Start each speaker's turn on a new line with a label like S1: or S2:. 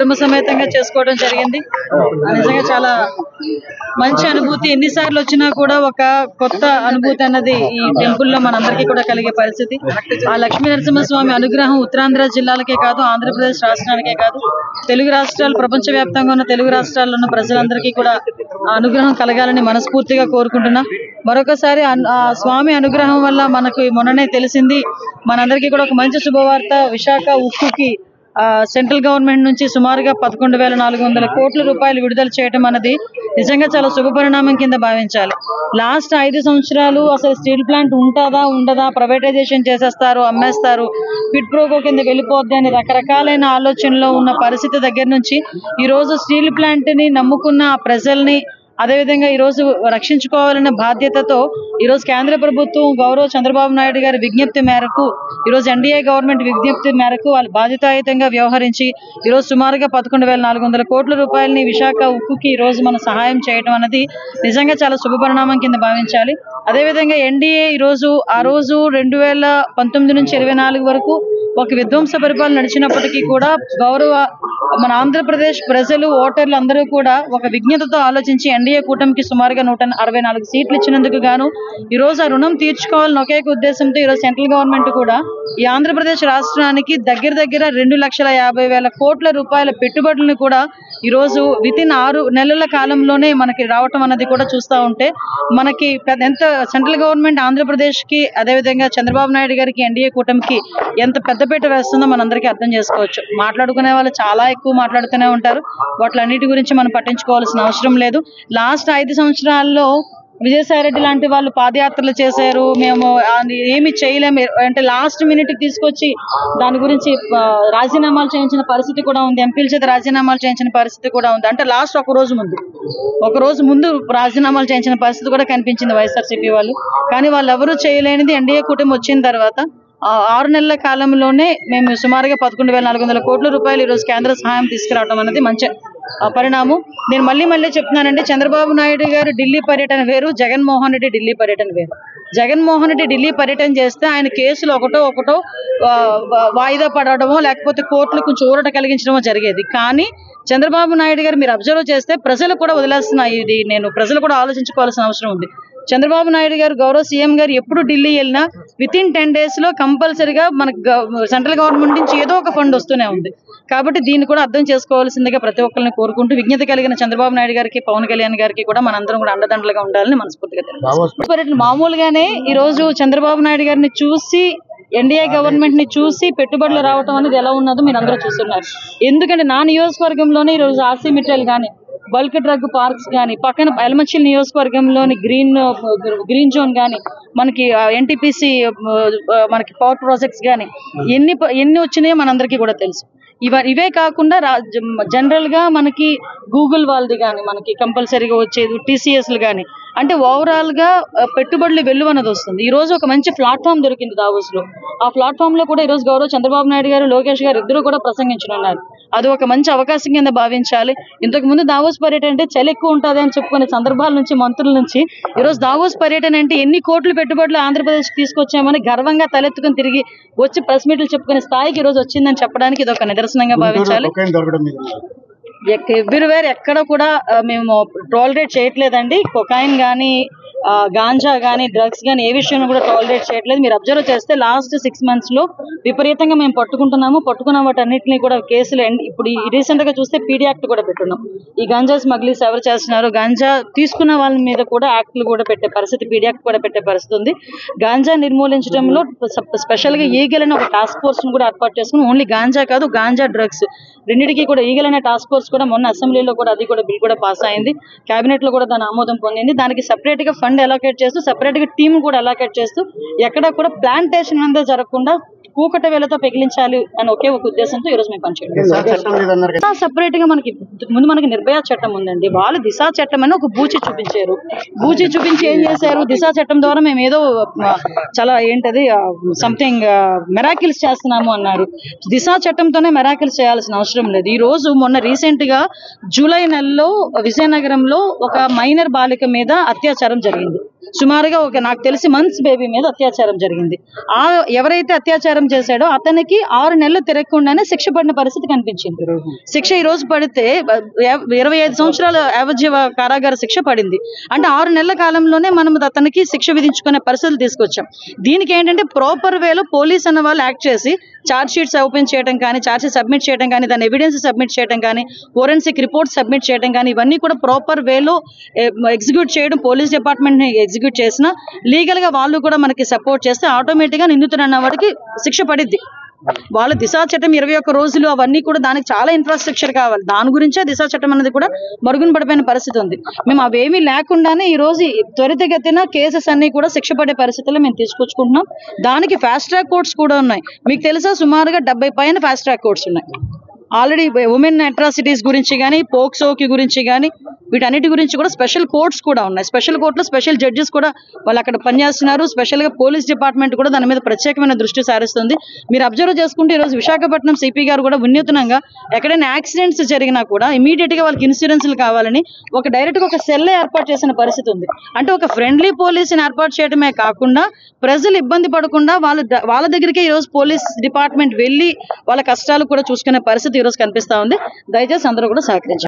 S1: కుటుంబ సమేతంగా చేసుకోవడం జరిగింది. నిజంగా చాలా మంచి అనుభూతి. ఎన్నిసార్లు వచ్చినా కూడా ఒక కొత్త అనుభూతి అన్నది ఈ టెంపుల్ లో మనందరికీ కూడా కలిగే పరిస్థితి. ఆ లక్ష్మీ నరసింహస్వామి అనుగ్రహం ఉత్తరాంధ్ర జిల్లాలకే కాదు, ఆంధ్రప్రదేశ్ రాష్ట్రానికే కాదు, తెలుగు రాష్ట్రాలు, ప్రపంచ వ్యాప్తంగా ఉన్న తెలుగు రాష్ట్రాల్లో ఉన్న ప్రజలందరికీ కూడా అనుగ్రహం కలగాలని మనస్ఫూర్తిగా కోరుకుంటున్నా. మరొకసారి ఆ స్వామి అనుగ్రహం వల్ల మనకు మొన్ననే తెలిసింది, మనందరికీ కూడా ఒక మంచి శుభవార్త. విశాఖ ఉక్కుకి సెంట్రల్ గవర్నమెంట్ నుంచి సుమారుగా 11,400 కోట్ల రూపాయలు విడుదల చేయడం అన్నది నిజంగా చాలా శుభ పరిణామం కింద భావించాలి. లాస్ట్ 5 సంవత్సరాలు అసలు స్టీల్ ప్లాంట్ ఉంటుందా ఉండదా, ప్రైవేటైజేషన్ చేసేస్తారు, అమ్మేస్తారు, పిట్ ప్రోకో కింద వెళ్ళిపోద్ది అని రకరకాలైన ఆలోచనలో ఉన్న పరిస్థితి దగ్గర నుంచి ఈ రోజు స్టీల్ ప్లాంట్ ని నమ్ముకున్న ప్రజల్ని, అదేవిధంగా ఈ రోజు రక్షించుకోవాలన్న బాధ్యతతో ఈ రోజు కేంద్ర ప్రభుత్వం గౌరవ చంద్రబాబు నాయుడు గారి విజ్ఞప్తి మేరకు, ఈ రోజు ఎన్డీఏ గవర్నమెంట్ విజ్ఞప్తి మేరకు వాళ్ళు బాధ్యతాయుతంగా వ్యవహరించి ఈ రోజు సుమారుగా 11,400 కోట్ల రూపాయలని విశాఖ ఉక్కుకి ఈ రోజు మనం సహాయం చేయడం అన్నది నిజంగా చాలా శుభ పరిణామం కింద భావించాలి. అదేవిధంగా ఎన్డీఏ ఈ రోజు ఆ రోజు 2019 నుంచి 24 వరకు ఒక విధ్వంస పరిపాలన నడిచినప్పటికీ కూడా గౌరవ మన ఆంధ్రప్రదేశ్ ప్రజలు, ఓటర్లు అందరూ కూడా ఒక విజ్ఞతతో ఆలోచించి ఎన్డీఏ కూటమికి సుమారుగా 164 సీట్లు ఇచ్చినందుకు గాను ఈ రోజు ఆ రుణం తీర్చుకోవాలని ఒకే ఉద్దేశంతో ఈ రోజు సెంట్రల్ గవర్నమెంట్ కూడా ఈ ఆంధ్రప్రదేశ్ రాష్ట్రానికి దగ్గర 2,50,000 కోట్ల రూపాయల పెట్టుబడులను కూడా ఈ రోజు వితిన్ 6 నెలల కాలంలోనే మనకి రావటం అన్నది కూడా చూస్తూ ఉంటే మనకి ఎంత సెంట్రల్ గవర్నమెంట్ ఆంధ్రప్రదేశ్ కి, అదేవిధంగా చంద్రబాబు నాయుడు గారికి, ఎన్డీఏ కూటమికి ఎంత పెద్దపీట వేస్తుందో మనందరికీ అర్థం చేసుకోవచ్చు. మాట్లాడుకునే వాళ్ళు చాలా ఎక్కువ మాట్లాడుతూనే ఉంటారు, వాటిలన్నిటి గురించి మనం పట్టించుకోవాల్సిన అవసరం లేదు. లాస్ట్ 5 సంవత్సరాల్లో విజయసాయి రెడ్డి లాంటి వాళ్ళు పాదయాత్రలు చేశారు, మేము ఏమి చేయలేము అంటే లాస్ట్ మినిట్ తీసుకొచ్చి దాని గురించి రాజీనామాలు చేయించిన పరిస్థితి కూడా ఉంది, ఎంపీల చేత రాజీనామాలు చేయించిన పరిస్థితి కూడా ఉంది. అంటే లాస్ట్ ఒక రోజు ముందు రాజీనామాలు చేయించిన పరిస్థితి కూడా కనిపించింది వైఎస్ఆర్సీపీ వాళ్ళు. కానీ వాళ్ళు ఎవరూ చేయలేనిది ఎన్డీఏ కూటమి వచ్చిన తర్వాత 6 నెలల కాలంలోనే మేము సుమారుగా 11,400 కోట్ల రూపాయలు ఈరోజు కేంద్ర సహాయం తీసుకురావడం అనేది మంచి పరిణామం. నేను మళ్ళీ చెప్తున్నానండి, చంద్రబాబు నాయుడు గారు ఢిల్లీ పర్యటన వేరు, జగన్మోహన్ రెడ్డి ఢిల్లీ పర్యటన వేరు. జగన్మోహన్ రెడ్డి ఢిల్లీ పర్యటన చేస్తే ఆయన కేసులు ఒకటో వాయిదా పడడమో లేకపోతే కోర్టులు కొంచెం ఊరట కలిగించడమో జరిగేది. కానీ చంద్రబాబు నాయుడు గారు మీరు అబ్జర్వ్ చేస్తే ప్రజలు కూడా వదిలేస్తున్నాయి, ఇది నేను ప్రజలు కూడా ఆలోచించుకోవాల్సిన అవసరం ఉంది. చంద్రబాబు నాయుడు గారు గౌరవ సీఎం గారు ఎప్పుడు ఢిల్లీ వెళ్ళినా వితిన్ 10 days లో కంపల్సరిగా మనకు సెంట్రల్ గవర్నమెంట్ నుంచి ఏదో ఒక ఫండ్ వస్తూనే ఉంది. కాబట్టి దీన్ని కూడా అర్థం చేసుకోవాల్సిందిగా ప్రతి ఒక్కరిని కోరుకుంటూ, విజ్ఞత కలిగిన చంద్రబాబు నాయుడు గారికి, పవన్ కళ్యాణ్ గారికి కూడా మనందరం కూడా అండదండలుగా ఉండాలని మనస్ఫూర్తిగా తెలియజేస్తున్నాం. మామూలుగానే ఈ రోజు చంద్రబాబు నాయుడు గారిని చూసి, ఎన్డీఏ గవర్నమెంట్ ని చూసి పెట్టుబడులు రావడం అనేది ఎలా ఉన్నదో మీరు అందరూ చూస్తున్నారు. ఎందుకంటే నా నియోజకవర్గంలోనే ఈ రోజు ఆర్సీ మెటీరియల్ కానీ, బల్క్ డ్రగ్ పార్క్స్ కానీ, పక్కన ఎలమంచిల్ నియోజకవర్గంలోని గ్రీన్ జోన్ కానీ, మనకి ఎన్టీపీసీ మనకి పవర్ ప్రాజెక్ట్స్ కానీ ఎన్ని వచ్చినాయో మనందరికీ కూడా తెలుసు. ఇవే కాకుండా జనరల్ గా మనకి గూగుల్ వాళ్ళది కానీ, మనకి కంపల్సరీగా వచ్చేది టీసీఎస్లు కానీ, అంటే ఓవరాల్ గా పెట్టుబడులు వెలువన్నది వస్తుంది. ఈ రోజు ఒక మంచి ప్లాట్ఫామ్ దొరికింది దావోస్ లో. ఆ ప్లాట్ఫామ్ లో కూడా ఈ రోజు గౌరవ చంద్రబాబు నాయుడు గారు, లోకేష్ గారు ఇద్దరు కూడా ప్రసంగించనున్నారు. అది ఒక మంచి అవకాశం కింద భావించాలి. ఇంతకు ముందు దావోస్ పర్యటన అంటే చలి ఎక్కువ ఉంటుంది అని చెప్పుకునే సందర్భాల నుంచి, మంత్రుల నుంచి ఈ రోజు దావోస్ పర్యటన అంటే ఎన్ని కోట్ల పెట్టుబడులు ఆంధ్రప్రదేశ్ తీసుకొచ్చామని గర్వంగా తలెత్తుకుని తిరిగి వచ్చి ప్రెస్ మీట్లు చెప్పుకునే స్థాయికి ఈ రోజు వచ్చిందని చెప్పడానికి ఇది ఒక నిదర్శనంగా భావించాలి. ఎవ్రీవేర్ ఎక్కడ కూడా మేము టాలరేట్ చేయట్లేదండి. కొకైన్ కానీ, గాంజా కానీ, డ్రగ్స్ కానీ ఏ విషయంలో కూడా టాలరేట్ చేయట్లేదు. మీరు అబ్జర్వ్ చేస్తే లాస్ట్ 6 months లో విపరీతంగా మేము పట్టుకున్న వాటన్నిటిని కూడా కేసులు ఇప్పుడు రీసెంట్ గా చూస్తే పీడీ యాక్ట్ కూడా పెట్టున్నాం. ఈ గాంజా స్మగ్లింగ్స్ ఎవరు చేస్తున్నారు, గాంజా తీసుకున్న వాళ్ళ మీద కూడా యాక్ట్లు కూడా పెట్టే పరిస్థితి, పీడీ యాక్ట్ కూడా పెట్టే పరిస్థితి ఉంది. గాంజా నిర్మూలించడంలో స్పెషల్ గా ఈగల్ అనే ఒక టాస్క్ ఫోర్స్ ను కూడా ఏర్పాటు చేసుకుని, ఓన్లీ గాంజా కాదు, గాంజా డ్రగ్స్ రెండింటికి కూడా ఈగల్ అనే టాస్క్ ఫోర్స్ కూడా మొన్న అసెంబ్లీలో కూడా అది కూడా బిల్ కూడా పాస్ అయింది, కేబినెట్ లో కూడా దాని ఆమోదం పొందింది. దానికి సెపరేట్ గా ఫండ్ అలోకేట్ చేస్తూ, సెపరేట్ గా టీమ్ కూడా అలోకేట్ చేస్తూ, ఎక్కడ కూడా ప్లాంటేషన్ అనేది జరగకుండా కూకట వేలతో పెగిలించాలి అని ఒకే ఒక ఉద్దేశంతో ఈ రోజు మేము పనిచేయడం. సెపరేట్ గా మనకి నిర్భయ చట్టం ఉందండి. వాళ్ళు దిశా చట్టం అని ఒక బూచి చూపించారు. బూచి చూపించి ఏం చేశారు, దిశా చట్టం ద్వారా మేము ఏదో చాలా ఏంటది సంథింగ్ మెరాకిల్స్ చేస్తున్నాము అన్నారు. దిశా చట్టంతోనే మెరాకిల్స్ చేయాల్సిన అవసరం లేదు. ఈ రోజు మొన్న రీసెంట్ గా జూలై నెలలో విజయనగరంలో ఒక మైనర్ బాలిక మీద అత్యాచారం జరిగింది. సుమారుగా నాకు తెలిసి మంత్స్ బేబీ మీద అత్యాచారం జరిగింది. ఎవరైతే అత్యాచారం చేశాడో అతనికి 6 నెలలు తిరగకుండానే శిక్ష పడిన పరిస్థితి కనిపించింది. శిక్ష ఈ రోజు పడితే 25 సంవత్సరాల యావజ్జీవ కారాగార శిక్ష పడింది. అంటే 6 నెలల కాలంలోనే మనం అతనికి శిక్ష విధించుకునే పరిస్థితులు తీసుకొచ్చాం. దీనికి ఏంటంటే ప్రాపర్ వేలో పోలీస్ అన్న వాళ్ళు యాక్ట్ చేసి ఛార్జ్ షీట్స్ ఓపెన్ చేయడం కానీ, ఛార్జ్ షీట్ సబ్మిట్ చేయడం కానీ, దాని ఎవిడెన్స్ సబ్మిట్ చేయడం కానీ, ఫోరెన్సిక్ రిపోర్ట్ సబ్మిట్ చేయడం కానీ, ఇవన్నీ కూడా ప్రాపర్ వేలో ఎగ్జిక్యూట్ చేయడం, పోలీస్ డిపార్ట్మెంట్ ఎగ్జిక్యూట్ చేసిన లీగల్ గా వాళ్ళు కూడా మనకి సపోర్ట్ చేస్తే ఆటోమేటిక్ గా నిందితుడు అన్న వాడికి శిక్ష పడిద్ది. వాళ్ళ దిశా చట్టం 21 రోజులు అవన్నీ కూడా దానికి చాలా ఇన్ఫ్రాస్ట్రక్చర్ కావాలి. దాని గురించే దిశా చట్టం అనేది కూడా మరుగున పడిపోయిన పరిస్థితి ఉంది. మేము అవేమీ లేకుండానే ఈ రోజు త్వరితగతిన కేసెస్ అన్ని కూడా శిక్ష పడే పరిస్థితుల్లో మేము తీసుకొచ్చుకుంటున్నాం. దానికి ఫాస్ట్ ట్రాక్ కోర్ట్స్ కూడా ఉన్నాయి. మీకు తెలుసా, సుమారుగా 70 పైన ఫాస్ట్ ట్రాక్ కోర్ట్స్ ఉన్నాయి. ఆల్రెడీ ఉమెన్ అట్రాసిటీస్ గురించి కానీ, పోక్సోకి గురించి కానీ, వీటన్నిటి గురించి కూడా స్పెషల్ కోర్ట్స్ కూడా ఉన్నాయి. స్పెషల్ కోర్టులో స్పెషల్ జడ్జెస్ కూడా వాళ్ళు అక్కడ పనిచేస్తున్నారు. స్పెషల్ గా పోలీస్ డిపార్ట్మెంట్ కూడా దాని మీద ప్రత్యేకమైన దృష్టి సారిస్తుంది. మీరు అబ్జర్వ్ చేసుకుంటే ఈరోజు విశాఖపట్నం సిపి గారు కూడా వినూత్నంగా ఎక్కడైనా యాక్సిడెంట్స్ జరిగినా కూడా ఇమీడియట్ గా వాళ్ళకి ఇన్సూరెన్స్లు కావాలని డైరెక్ట్ గా ఒక సెల్ ఏర్పాటు చేసిన పరిస్థితి ఉంది. అంటే ఒక ఫ్రెండ్లీ పోలీసుని ఏర్పాటు చేయడమే కాకుండా ప్రజలు ఇబ్బంది పడకుండా వాళ్ళ దగ్గరికి ఈ రోజు పోలీస్ డిపార్ట్మెంట్ వెళ్ళి వాళ్ళ కష్టాలు కూడా చూసుకునే పరిస్థితి ఈ రోజు కనిపిస్తా ఉంది. దయచేసి అందరూ కూడా సహకరించారు.